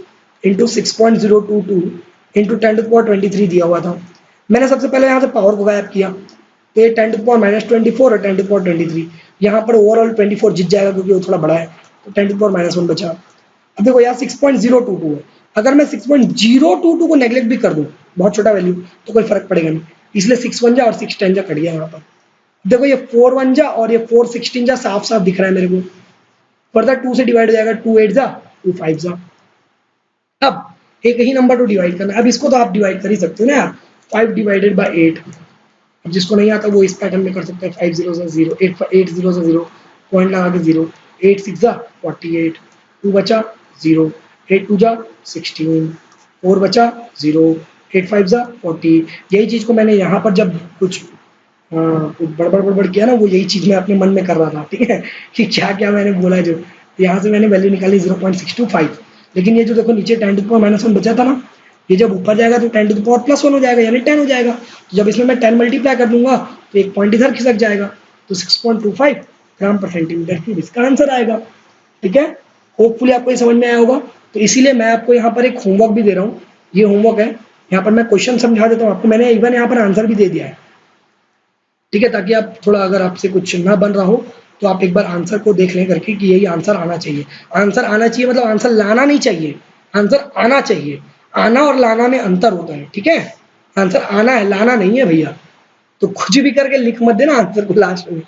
[SPEAKER 1] इंटू 6.022 इंटू 10⁻23 दिया हुआ था। मैंने सबसे पहले यहाँ से पावर को गायब किया, तो ये 10⁻24 और 10⁻23, यहाँ पर ओवरऑल 24 जीत जाएगा क्योंकि वो थोड़ा बड़ा है, तो 10⁻1 बचा। अब देखो यहाँ 6.022 है, अगर मैं 6.022 को नेग्लेक्ट भी कर दूँ, बहुत छोटा वैल्यू, तो कोई फर्क पड़ेगा नहीं, इसलिए 6 1 जा और 6 10 जा कट गया यहाँ पर। देखो ये 4 1 जा और ये 4 16 जा साफ साफ दिख रहा है मेरे को। फर्दर 2 से डिवाइड हो जाएगा, 2 8 जा 2 5 जा। अब एक ही नंबर को डिवाइड करना है, अब इसको तो आप डिवाइड कर ही सकते हो ना यार, 5 डिवाइडेड बाई 8। अब जिसको नहीं आता वो इस पैटर्न में कर सकते हैं, 5 0 0 8 0 0 पॉइंट लगा के 0, 8 6 जा 48, 2 बचा 0, 8 2 जा 16, 4 बचा 0, 8 5 जा 40। यही चीज़ को मैंने यहाँ पर जब कुछ बड़बड़ किया ना, वो यही चीज़ मैं अपने मन में कर रहा था, ठीक है, कि क्या क्या मैंने बोला। जो यहाँ से मैंने वैल्यू निकाली 0.625, लेकिन ये जो देखो नीचे 10⁻1 बचा था ना, ये जब ऊपर जाएगा तो 10⁻+1 हो जाएगा, यानी 10 हो जाएगा। तो जब इसमें मैं 10 मल्टीप्लाई कर दूंगा तो एक पॉइंट इधर खिसक जाएगा, तो 6.25 ग्राम पर सेंटीमीटर क्यूब इसका आंसर आएगा। ठीक है, होपफुली आपको ये समझ में आया होगा। तो इसीलिए मैं आपको यहाँ पर एक होमवर्क भी दे रहा हूँ, ये होमवर्क है, यहाँ पर मैं क्वेश्चन समझा देता हूँ आपको, मैंने इवन यहाँ पर आंसर भी दे दिया है, ठीक है, ताकि आप थोड़ा अगर आपसे कुछ ना बन रहा हो तो आप एक बार आंसर को देख लें करके कि यही आंसर आना चाहिए। आंसर आना चाहिए मतलब आंसर लाना नहीं चाहिए, आंसर आना चाहिए। आना और लाना में अंतर होता है, ठीक है, आंसर आना है, लाना नहीं है भैया। तो कुछ भी करके लिख मत देना आंसर को लास्ट में।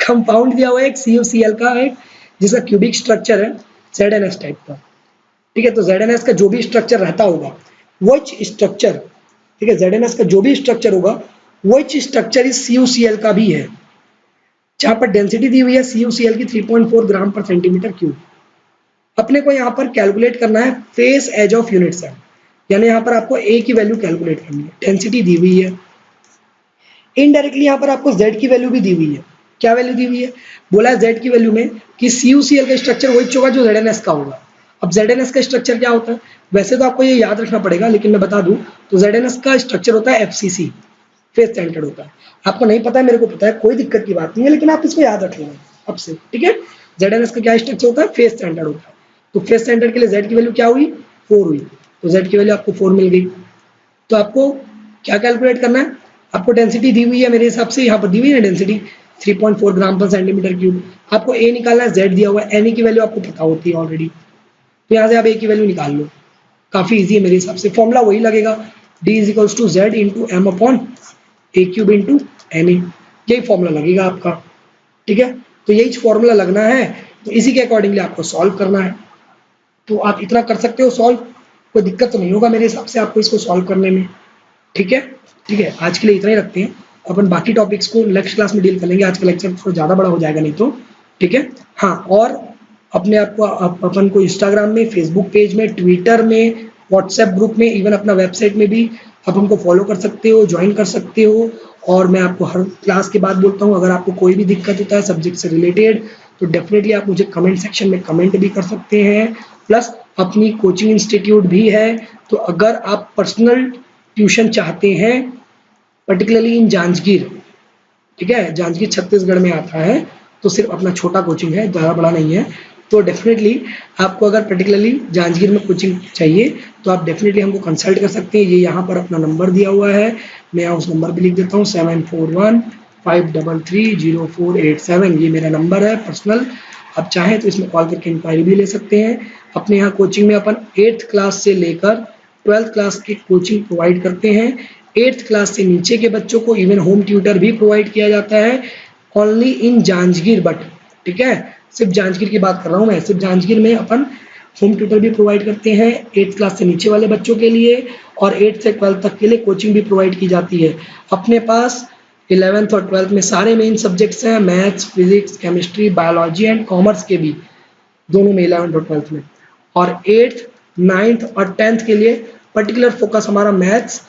[SPEAKER 1] कंपाउंड दिया हुआ है एक CuCl का, एक जिसका क्यूबिक स्ट्रक्चर है ZnS टाइप का, ठीक है। तो ZnS का जो भी स्ट्रक्चर रहता होगा वो स्ट्रक्चर, ठीक है, ZnS का जो भी स्ट्रक्चर होगा वो स्ट्रक्चर इस CuCl का भी है, जहां पर डेंसिटी दी हुई है CuCl की 3.4 ग्राम पर सेंटीमीटर क्यूब। अपने को यहाँ पर कैलकुलेट करना है face edge of unit cell, यानी यहाँ पर आपको A की वैल्यू कैलकुलेट करनी है, डेंसिटी दी हुई है। इनडायरेक्टली यहाँ पर आपको Z की वैल्यू भी दी हुई है। क्या वैल्यू दी हुई है, बोला है Z की वैल्यू में कि CuCl का स्ट्रक्चर वही होगा जो ZnS का होगा। अब ZnS का स्ट्रक्चर क्या होता है, वैसे तो आपको ये याद रखना पड़ेगा, लेकिन मैं बता दूं तो ZnS का स्ट्रक्चर होता है FCC, फेस सेंटर्ड होता है। आपको नहीं पता है, मेरे को पता है, कोई दिक्कत की बात नहीं है, लेकिन आप इसको याद रख लेंगे अब से, ठीक है। ZnS का क्या स्ट्रक्चर होता है, फेस सेंटर्ड होता है। तो फेस सेंटर्ड के लिए Z की वैल्यू क्या हुई, 4 हुई, तो Z की वैल्यू आपको 4 मिल गई। तो आपको क्या कैलकुलेट करना है, आपको डेंसिटी दी हुई है मेरे हिसाब से, यहाँ पर दी हुई है डेंसिटी 3.4 ग्राम पर सेंटीमीटर क्यूब। आपको A निकालना है, Z दिया हुआ है, Na की वैल्यू आपको पता होती है ऑलरेडी, तो यहाँ से आप A की वैल्यू निकाल लो, काफ़ी ईजी है मेरे हिसाब से। फॉर्मूला वही लगेगा, D = Z × M/A³ × Na, यही फॉर्मूला लगेगा आपका, ठीक है। तो यही फॉर्मूला लगना है, तो इसी के अकॉर्डिंगली आपको सॉल्व करना है। तो आप इतना कर सकते हो सॉल्व, कोई दिक्कत तो नहीं होगा मेरे हिसाब से आपको इसको सॉल्व करने में, ठीक है। ठीक है, आज के लिए इतना ही रखते हैं, अपन बाकी टॉपिक्स को नेक्स्ट क्लास में डील कर लेंगे, आज का लेक्चर थोड़ा ज़्यादा बड़ा हो जाएगा नहीं तो, ठीक है। हाँ, और अपने आप को अपन को इंस्टाग्राम में, फेसबुक पेज में, ट्विटर में, व्हाट्सएप ग्रुप में, इवन अपना वेबसाइट में भी आप हमको फॉलो कर सकते हो, ज्वाइन कर सकते हो। और मैं आपको हर क्लास के बाद बोलता हूँ, अगर आपको कोई भी दिक्कत होता है सब्जेक्ट से रिलेटेड तो डेफिनेटली आप मुझे कमेंट सेक्शन में कमेंट भी कर सकते हैं। प्लस अपनी कोचिंग इंस्टीट्यूट भी है, तो अगर आप पर्सनल ट्यूशन चाहते हैं पर्टिकुलरली इन जांजगीर, ठीक है, जांजगीर छत्तीसगढ़ में आता है, तो सिर्फ अपना छोटा कोचिंग है, ज़्यादा बड़ा नहीं है। तो डेफिनेटली आपको अगर पर्टिकुलरली जांजगीर में कोचिंग चाहिए तो आप डेफिनेटली हमको कंसल्ट कर सकते हैं। ये यहाँ पर अपना नंबर दिया हुआ है, मैं यहाँ उस नंबर भी लिख देता हूँ, 7415330487, ये मेरा नंबर है पर्सनल। आप चाहें तो इसमें कॉल करके इंक्वायरी भी ले सकते हैं। अपने यहाँ कोचिंग में अपन 8th क्लास से लेकर 12th क्लास की कोचिंग प्रोवाइड करते हैं। 8th क्लास से नीचे के बच्चों को इवन होम ट्यूटर भी प्रोवाइड किया जाता है, ओनली इन जांजगीर बट, ठीक है, सिर्फ जांजगीर की बात कर रहा हूँ मैं, सिर्फ जांजगीर में अपन होम ट्यूटर भी प्रोवाइड करते हैं 8th क्लास से नीचे वाले बच्चों के लिए, और 8th से 12th तक के लिए कोचिंग भी प्रोवाइड की जाती है। अपने पास 11th और 12th में सारे मेन सब्जेक्ट्स हैं, maths, physics, chemistry, biology and commerce के भी, दोनों में 11th और 12th में। और 8th, 9th और 10th के लिए पर्टिकुलर फोकस हमारा मैथ्स,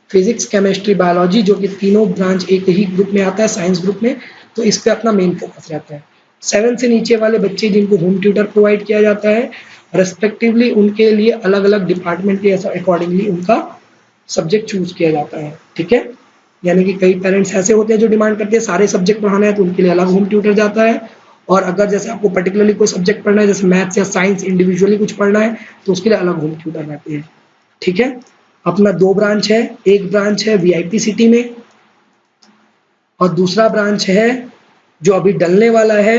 [SPEAKER 1] फिजिक्स, केमिस्ट्री, बायोलॉजी, जो कि तीनों ब्रांच एक ही ग्रुप में आता है, साइंस ग्रुप में, तो इस पर अपना मेन फोकस रहता है। 7 से नीचे वाले बच्चे जिनको होम ट्यूटर प्रोवाइड किया जाता है रेस्पेक्टिवली उनके लिए अलग अलग डिपार्टमेंट के अकॉर्डिंगली उनका सब्जेक्ट चूज किया जाता है, ठीक है। यानी कि कई पेरेंट्स ऐसे होते हैं जो डिमांड करते हैं सारे सब्जेक्ट पढ़ाना है तो उनके लिए अलग होम ट्यूटर जाता है, और अगर जैसे आपको पर्टिकुलरली कोई सब्जेक्ट पढ़ना है जैसे मैथ्स या साइंस इंडिविजुअली कुछ पढ़ना है तो उसके लिए अलग होम ट्यूटर रहते हैं, ठीक है। अपना 2 ब्रांच है, एक ब्रांच है वीआईपी सिटी में और दूसरा ब्रांच है जो अभी डलने वाला है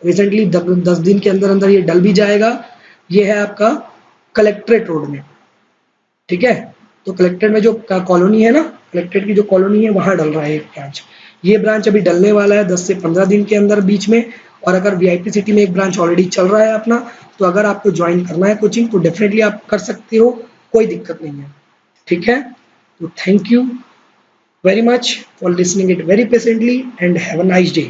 [SPEAKER 1] रिसेंटली, 10 दिन के अंदर अंदर ये डल भी जाएगा, ये है आपका कलेक्ट्रेट रोड में, ठीक है। तो कलेक्ट्रेट में जो कॉलोनी है ना, कलेक्ट्रेट की जो कॉलोनी है वहां डल रहा है एक ब्रांच, ये ब्रांच अभी डलने वाला है 10 से 15 दिन के अंदर बीच में। और अगर वीआईपी सिटी में एक ब्रांच ऑलरेडी चल रहा है अपना, तो अगर आपको ज्वाइन करना है कोचिंग तो डेफिनेटली आप कर सकते हो, कोई दिक्कत नहीं है, ठीक है। तो thank you very much for listening it very patiently and have a nice day.